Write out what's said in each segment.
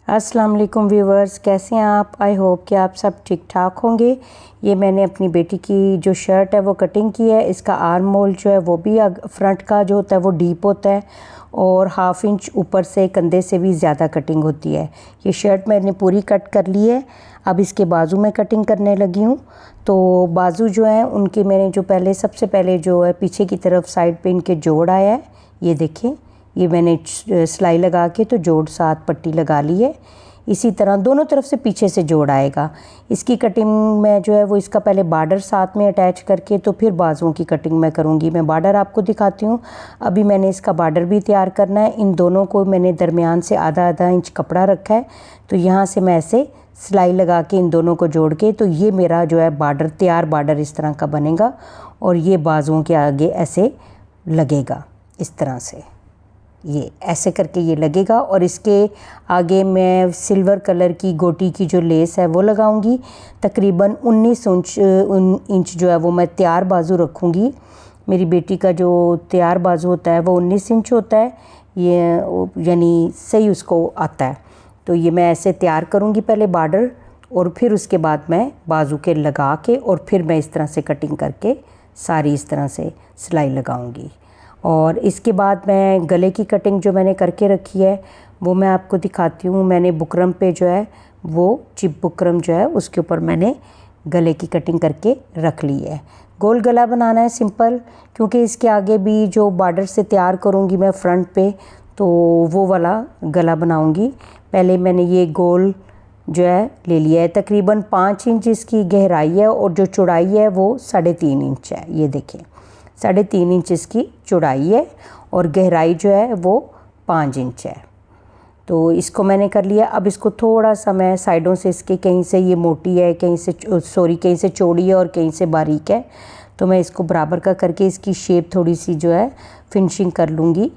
अस्सलाम वालेकुम व्यूवर्स, कैसे हैं आप। आई होप कि आप सब ठीक ठाक होंगे। ये मैंने अपनी बेटी की जो शर्ट है वो कटिंग की है। इसका आर्म मोल जो है वो भी फ्रंट का जो होता है वो डीप होता है और हाफ़ इंच ऊपर से कंधे से भी ज़्यादा कटिंग होती है। ये शर्ट मैंने पूरी कट कर ली है। अब इसके बाजू में कटिंग करने लगी हूँ। तो बाजू जो है उनके मैंने जो सबसे पहले जो है पीछे की तरफ साइड पे इनके जोड़ आया है। ये देखें, ये मैंने सिलाई लगा के तो जोड़ साथ पट्टी लगा ली है। इसी तरह दोनों तरफ से पीछे से जोड़ आएगा। इसकी कटिंग में जो है वो इसका पहले बॉर्डर साथ में अटैच करके तो फिर बाजुओं की कटिंग मैं करूँगी। मैं बॉर्डर आपको दिखाती हूँ। अभी मैंने इसका बॉर्डर भी तैयार करना है। इन दोनों को मैंने दरमियान से आधा आधा इंच कपड़ा रखा है। तो यहाँ से मैं ऐसे सिलाई लगा के इन दोनों को जोड़ के तो ये मेरा जो है बॉर्डर तैयार बॉर्डर इस तरह का बनेगा और ये बाजुओं के आगे ऐसे लगेगा। इस तरह से ये ऐसे करके ये लगेगा और इसके आगे मैं सिल्वर कलर की गोटी की जो लेस है वो लगाऊंगी। तकरीबन 19 इंच जो है वो मैं तैयार बाजू रखूंगी। मेरी बेटी का जो तैयार बाजू होता है वो 19 इंच होता है, ये यानी सही उसको आता है। तो ये मैं ऐसे तैयार करूंगी पहले बॉर्डर और फिर उसके बाद मैं बाजू के लगा के और फिर मैं इस तरह से कटिंग करके सारी इस तरह से सिलाई लगाऊंगी। और इसके बाद मैं गले की कटिंग जो मैंने करके रखी है वो मैं आपको दिखाती हूँ। मैंने बुकरम पे जो है वो चिप बुकरम जो है उसके ऊपर मैंने गले की कटिंग करके रख ली है। गोल गला बनाना है सिंपल, क्योंकि इसके आगे भी जो बॉर्डर से तैयार करूँगी मैं फ्रंट पे तो वो वाला गला बनाऊँगी। पहले मैंने ये गोल जो है ले लिया है। तकरीबन 5 इंच इसकी गहराई है और जो चौड़ाई है वो 3.5 इंच है। ये देखें, 3.5 इंच इसकी चौड़ाई है और गहराई जो है वो 5 इंच है। तो इसको मैंने कर लिया। अब इसको थोड़ा सा मैं साइडों से इसके कहीं से ये मोटी है, कहीं से चौड़ी है और कहीं से बारीक है। तो मैं इसको बराबर का करके इसकी शेप थोड़ी सी जो है फिनिशिंग कर लूँगी।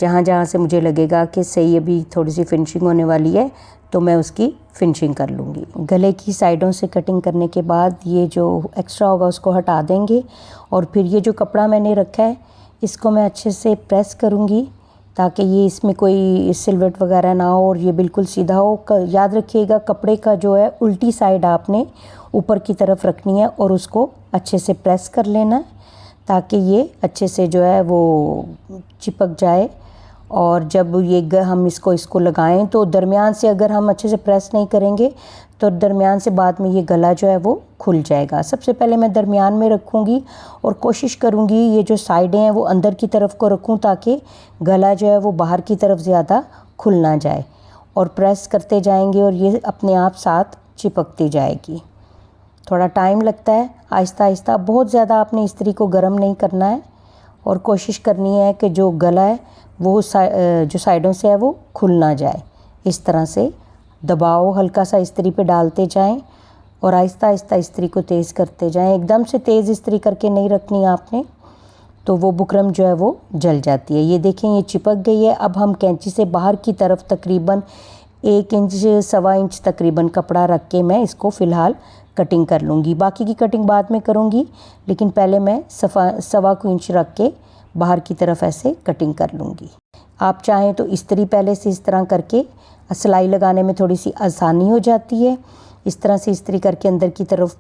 जहाँ जहाँ से मुझे लगेगा कि सही अभी थोड़ी सी फिनिशिंग होने वाली है तो मैं उसकी फिनिशिंग कर लूँगी। गले की साइडों से कटिंग करने के बाद ये जो एक्स्ट्रा होगा उसको हटा देंगे और फिर ये जो कपड़ा मैंने रखा है इसको मैं अच्छे से प्रेस करूँगी ताकि ये इसमें कोई सिलवट वगैरह ना हो और ये बिल्कुल सीधा हो। याद रखिएगा कपड़े का जो है उल्टी साइड आपने ऊपर की तरफ रखनी है और उसको अच्छे से प्रेस कर लेना है ताकि ये अच्छे से जो है वो चिपक जाए। और जब ये हम इसको लगाएं तो दरमियान से अगर हम अच्छे से प्रेस नहीं करेंगे तो दरमियान से बाद में ये गला जो है वो खुल जाएगा। सबसे पहले मैं दरमियान में रखूँगी और कोशिश करूँगी ये जो साइडें हैं वो अंदर की तरफ को रखूँ ताकि गला जो है वो बाहर की तरफ ज़्यादा खुल ना जाए। और प्रेस करते जाएंगे और ये अपने आप साथ चिपकती जाएगी। थोड़ा टाइम लगता है, आहिस्ता आहिस्ता, बहुत ज़्यादा आपने इस्त्री को गर्म नहीं करना है और कोशिश करनी है कि जो गला है वो जो साइडों से है वो खुल ना जाए। इस तरह से दबाव हल्का सा इस्त्री पे डालते जाएं और आहिस्ता आहिस्ता इस्त्री को तेज़ करते जाएं। एकदम से तेज़ इस्त्री करके नहीं रखनी आपने, तो वो बुकरम जो है वो जल जाती है। ये देखें ये चिपक गई है। अब हम कैंची से बाहर की तरफ तकरीबन 1 इंच सवा इंच तकरीबन कपड़ा रख के मैं इसको फ़िलहाल कटिंग कर लूँगी। बाकी की कटिंग बाद में करूँगी, लेकिन पहले मैं सवा को इंच रख के बाहर की तरफ ऐसे कटिंग कर लूँगी। आप चाहें तो इस्त्री पहले से इस तरह करके सिलाई लगाने में थोड़ी सी आसानी हो जाती है। इस तरह से इस्त्री करके अंदर की तरफ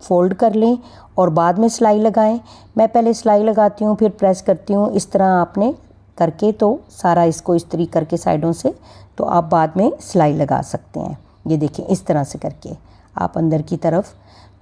फोल्ड कर लें और बाद में सिलाई लगाएं। मैं पहले सिलाई लगाती हूँ फिर प्रेस करती हूँ। इस तरह आपने करके तो सारा इसको इस्त्री करके साइडों से तो आप बाद में सिलाई लगा सकते हैं। ये देखें इस तरह से करके आप अंदर की तरफ।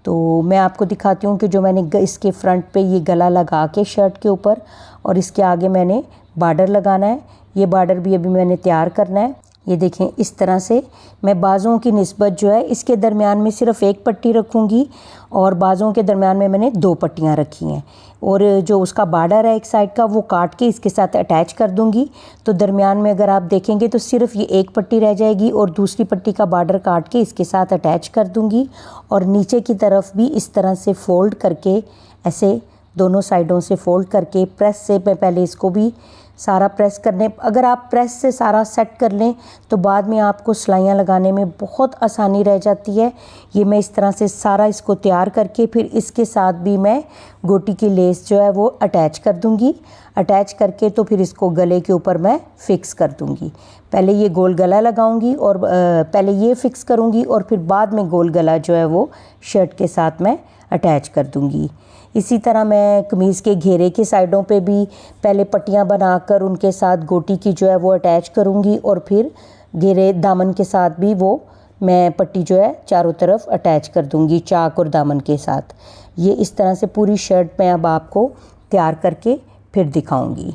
तो मैं आपको दिखाती हूँ कि जो मैंने इसके फ्रंट पे ये गला लगा के शर्ट के ऊपर और इसके आगे मैंने बॉर्डर लगाना है। ये बॉर्डर भी अभी मैंने तैयार करना है। ये देखें इस तरह से मैं बाजुओं की निस्बत जो है इसके दरमियान में सिर्फ एक पट्टी रखूँगी और बाजुओं के दरमियान में मैंने 2 पट्टियाँ रखी हैं और जो उसका बॉर्डर है एक साइड का वो काट के इसके साथ अटैच कर दूँगी। तो दरमियान में अगर आप देखेंगे तो सिर्फ ये एक पट्टी रह जाएगी और दूसरी पट्टी का बॉर्डर काट के इसके साथ अटैच कर दूँगी और नीचे की तरफ भी इस तरह से फ़ोल्ड करके ऐसे दोनों साइडों से फ़ोल्ड करके प्रेस से मैं पहले इसको भी सारा प्रेस करने, अगर आप प्रेस से सारा सेट कर लें तो बाद में आपको सिलाइयाँ लगाने में बहुत आसानी रह जाती है। ये मैं इस तरह से सारा इसको तैयार करके फिर इसके साथ भी मैं गोटी की लेस जो है वो अटैच कर दूँगी। अटैच करके तो फिर इसको गले के ऊपर मैं फ़िक्स कर दूँगी। पहले ये गोल गला लगाऊँगी और पहले ये फ़िक्स करूँगी और फिर बाद में गोल गला जो है वो शर्ट के साथ मैं अटैच कर दूँगी। इसी तरह मैं कमीज़ के घेरे के साइडों पे भी पहले पट्टियाँ बनाकर उनके साथ गोटी की जो है वो अटैच करूँगी और फिर घेरे दामन के साथ भी वो मैं पट्टी जो है चारों तरफ अटैच कर दूँगी चाक और दामन के साथ। ये इस तरह से पूरी शर्ट मैं अब आपको तैयार करके फिर दिखाऊँगी।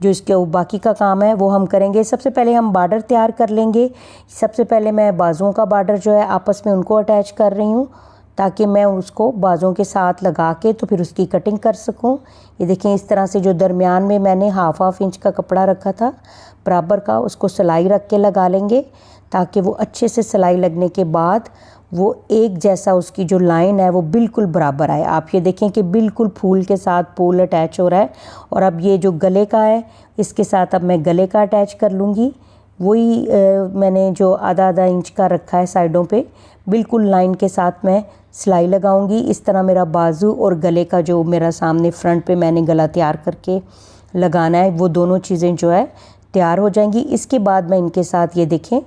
जो इसके बाकी का काम है वो हम करेंगे। सबसे पहले हम बॉर्डर तैयार कर लेंगे। सबसे पहले मैं बाजुओं का बॉर्डर जो है आपस में उनको अटैच कर रही हूँ ताकि मैं उसको बाजुओं के साथ लगा के तो फिर उसकी कटिंग कर सकूं। ये देखें इस तरह से जो दरमियान में मैंने हाफ इंच का कपड़ा रखा था बराबर का, उसको सिलाई रख के लगा लेंगे ताकि वो अच्छे से सिलाई लगने के बाद वो एक जैसा उसकी जो लाइन है वो बिल्कुल बराबर आए। आप ये देखें कि बिल्कुल फूल के साथ फूल अटैच हो रहा है। और अब ये जो गले का है इसके साथ अब मैं गले का अटैच कर लूँगी। वही मैंने जो आधा इंच का रखा है साइडों पे बिल्कुल लाइन के साथ मैं सिलाई लगाऊंगी। इस तरह मेरा बाजू और गले का जो मेरा सामने फ्रंट पे मैंने गला तैयार करके लगाना है वो दोनों चीज़ें जो है तैयार हो जाएंगी। इसके बाद मैं इनके साथ ये देखें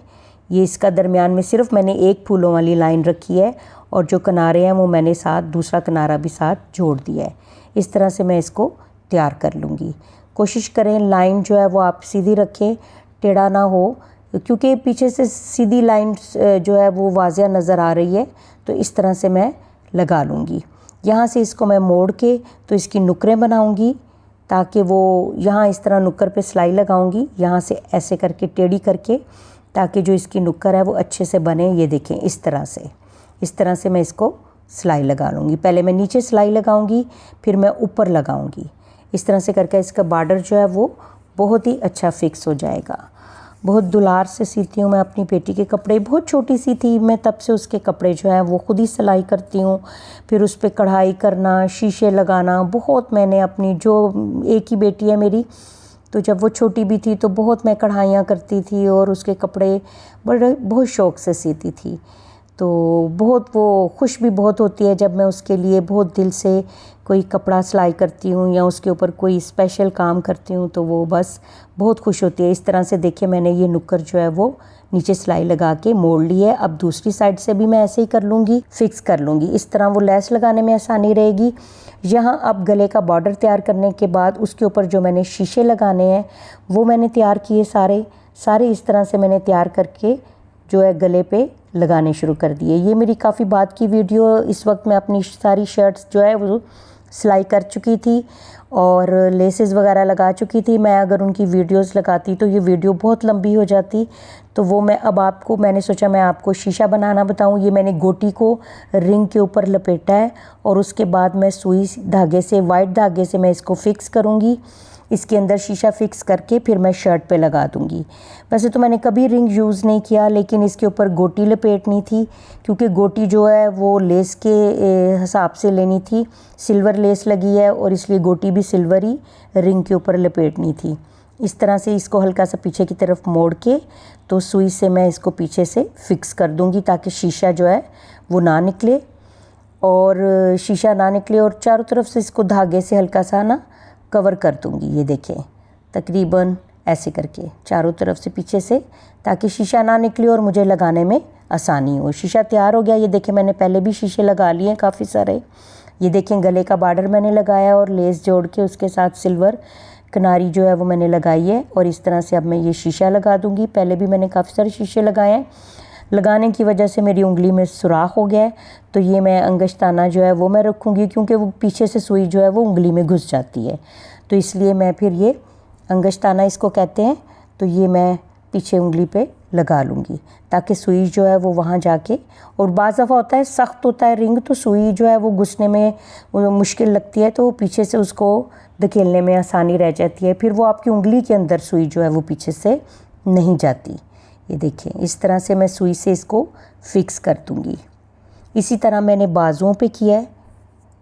ये इसका दरमियान में सिर्फ मैंने एक फूलों वाली लाइन रखी है और जो किनारे हैं वो मैंने साथ दूसरा किनारा भी साथ जोड़ दिया है। इस तरह से मैं इसको तैयार कर लूँगी। कोशिश करें लाइन जो है वो आप सीधी रखें, टेढ़ा ना हो, क्योंकि पीछे से सीधी लाइन जो है वो वाज़िया नज़र आ रही है। तो इस तरह से मैं लगा लूँगी। यहाँ से इसको मैं मोड़ के तो इसकी नुकरें बनाऊँगी ताकि वो यहाँ इस तरह नुक्कर पे सिलाई लगाऊँगी, यहाँ से ऐसे करके टेढ़ी करके ताकि जो इसकी नुक्कर है वो अच्छे से बने। ये देखें इस तरह से मैं इसको सिलाई लगा लूँगी। पहले मैं नीचे सिलाई लगाऊँगी फिर मैं ऊपर लगाऊँगी। इस तरह से करके इसका बॉर्डर जो है वो बहुत ही अच्छा फिक्स हो जाएगा। बहुत दुलार से सीती हूँ मैं अपनी बेटी के कपड़े। बहुत छोटी सी थी मैं तब से उसके कपड़े जो हैं वो खुद ही सिलाई करती हूँ। फिर उस पर कढ़ाई करना, शीशे लगाना, बहुत मैंने अपनी जो एक ही बेटी है मेरी, तो जब वो छोटी भी थी तो बहुत मैं कढ़ाइयाँ करती थी और उसके कपड़े बहुत शौक़ से सीती थी। तो बहुत वो खुश भी बहुत होती है जब मैं उसके लिए बहुत दिल से कोई कपड़ा सिलाई करती हूँ या उसके ऊपर कोई स्पेशल काम करती हूँ तो वो बस बहुत खुश होती है। इस तरह से देखिए मैंने ये नुक्कर जो है वो नीचे सिलाई लगा के मोड़ ली है। अब दूसरी साइड से भी मैं ऐसे ही कर लूँगी, फिक्स कर लूँगी। इस तरह वो लेस लगाने में आसानी रहेगी। यहाँ अब गले का बॉर्डर तैयार करने के बाद उसके ऊपर जो मैंने शीशे लगाने हैं वो मैंने तैयार किए सारे इस तरह से मैंने तैयार करके जो है गले पे लगाने शुरू कर दिए। ये मेरी काफ़ी बात की वीडियो। इस वक्त मैं अपनी सारी शर्ट्स जो है वो सिलाई कर चुकी थी और लेसेस वगैरह लगा चुकी थी। मैं अगर उनकी वीडियोस लगाती तो ये वीडियो बहुत लंबी हो जाती, तो वो मैंने सोचा मैं आपको शीशा बनाना बताऊं। ये मैंने गोटी को रिंग के ऊपर लपेटा है और उसके बाद मैं सुई धागे से, वाइट धागे से मैं इसको फिक्स करूँगी। इसके अंदर शीशा फिक्स करके फिर मैं शर्ट पे लगा दूंगी। वैसे तो मैंने कभी रिंग यूज़ नहीं किया, लेकिन इसके ऊपर गोटी लपेटनी थी क्योंकि गोटी जो है वो लेस के हिसाब से लेनी थी। सिल्वर लेस लगी है और इसलिए गोटी भी सिल्वर ही रिंग के ऊपर लपेटनी थी। इस तरह से इसको हल्का सा पीछे की तरफ मोड़ के तो सुई से मैं इसको पीछे से फिक्स कर दूंगी ताकि शीशा जो है वो ना निकले और चारों तरफ से इसको धागे से हल्का सा ना कवर कर दूंगी। ये देखें तकरीबन ऐसे करके चारों तरफ से पीछे से, ताकि शीशा ना निकले और मुझे लगाने में आसानी हो। शीशा तैयार हो गया। ये देखें मैंने पहले भी शीशे लगा लिए हैं काफ़ी सारे। ये देखें गले का बॉर्डर मैंने लगाया और लेस जोड़ के उसके साथ सिल्वर किनारी जो है वो मैंने लगाई है और इस तरह से अब मैं ये शीशा लगा दूंगी। पहले भी मैंने काफ़ी सारे शीशे लगाए हैं। लगाने की वजह से मेरी उंगली में सुराख हो गया है, तो ये मैं अंगश्ताना जो है वो मैं रखूँगी क्योंकि वो पीछे से सुई जो है वो उंगली में घुस जाती है, तो इसलिए मैं फिर ये अंगश्ताना इसको कहते हैं, तो ये मैं पीछे उंगली पे लगा लूँगी ताकि सुई जो है वो वहाँ जाके, और बाज़ दफ़ा होता है सख्त होता है रिंग तो सुई जो है वो घुसने में मुश्किल लगती है, तो पीछे से उसको धकेलने में आसानी रह जाती है, फिर वो आपकी उंगली के अंदर सुई जो है वो पीछे से नहीं जाती। ये देखिए इस तरह से मैं सुई से इसको फिक्स कर दूँगी। इसी तरह मैंने बाजुओं पे किया है।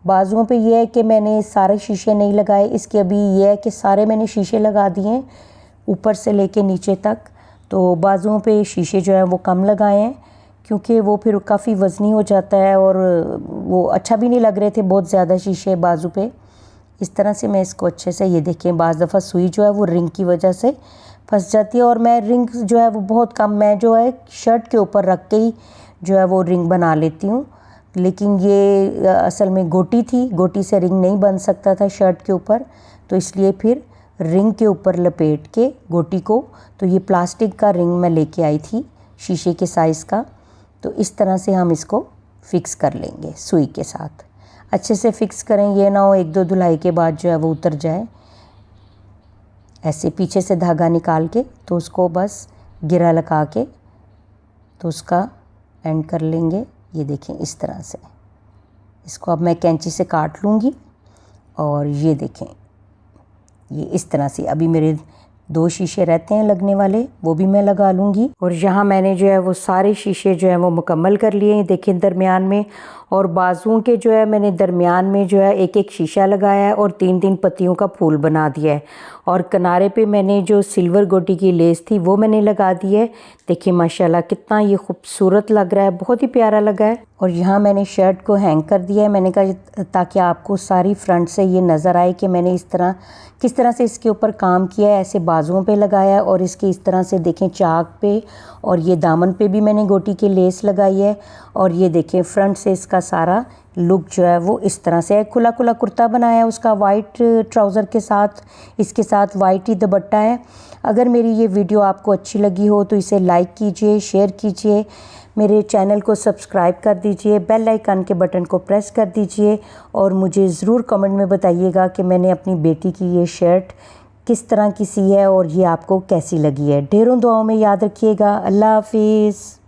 बाजुओं पे ये है कि मैंने सारे शीशे नहीं लगाए, इसके अभी ये है कि सारे मैंने शीशे लगा दिए ऊपर से लेके नीचे तक। तो बाजुओं पे शीशे जो है वो कम लगाए हैं क्योंकि वो फिर काफ़ी वज़नी हो जाता है और वो अच्छा भी नहीं लग रहे थे बहुत ज़्यादा शीशे बाजू पे। इस तरह से मैं इसको अच्छे से, ये देखें बाज़ दफ़ा सुई जो है वो रिंग की वजह से फंस जाती है और मैं रिंग जो है वो बहुत कम, मैं जो है शर्ट के ऊपर रख के ही जो है वो रिंग बना लेती हूँ। लेकिन ये असल में गोटी थी, गोटी से रिंग नहीं बन सकता था शर्ट के ऊपर, तो इसलिए फिर रिंग के ऊपर लपेट के गोटी को, तो ये प्लास्टिक का रिंग मैं लेके आई थी शीशे के साइज़ का। तो इस तरह से हम इसको फ़िक्स कर लेंगे सुई के साथ, अच्छे से फ़िक्स करें, ये ना हो एक दो धुलाई के बाद जो है वो उतर जाए। ऐसे पीछे से धागा निकाल के तो उसको बस गिरा लगा के तो उसका एंड कर लेंगे। ये देखें इस तरह से, इसको अब मैं कैंची से काट लूँगी और ये देखें ये इस तरह से। अभी मेरे 2 शीशे रहते हैं लगने वाले, वो भी मैं लगा लूँगी। और यहाँ मैंने जो है वो सारे शीशे जो है वो मुकम्मल कर लिए हैं, देखें दरमियान में, और बाजुओं के जो है मैंने दरमियान में जो है एक एक शीशा लगाया है और 3-3 पत्तियों का फूल बना दिया है। और किनारे पे मैंने जो सिल्वर गोटी की लेस थी वो मैंने लगा दी है। देखिए माशाल्लाह कितना ये खूबसूरत लग रहा है, बहुत ही प्यारा लगा है। और यहाँ मैंने शर्ट को हैंग कर दिया है, मैंने कहा ताकि आपको सारी फ्रंट से ये नज़र आए कि मैंने इस तरह किस तरह से इसके ऊपर काम किया है। ऐसे बाजुओं पे लगाया है और इसके इस तरह से देखें चाक पे, और ये दामन पे भी मैंने गोटी की लेस लगाई है। और ये देखें फ्रंट से इसका सारा लुक जो है वो इस तरह से है। खुला खुला कुर्ता बनाया है उसका वाइट ट्राउज़र के साथ, इसके साथ वाइट ही दुपट्टा है। अगर मेरी ये वीडियो आपको अच्छी लगी हो तो इसे लाइक कीजिए, शेयर कीजिए, मेरे चैनल को सब्सक्राइब कर दीजिए, बेल आइकन के बटन को प्रेस कर दीजिए और मुझे ज़रूर कमेंट में बताइएगा कि मैंने अपनी बेटी की ये शर्ट किस तरह की सी है और ये आपको कैसी लगी है। ढेरों दुआओं में याद रखिएगा। अल्लाह हाफिज़।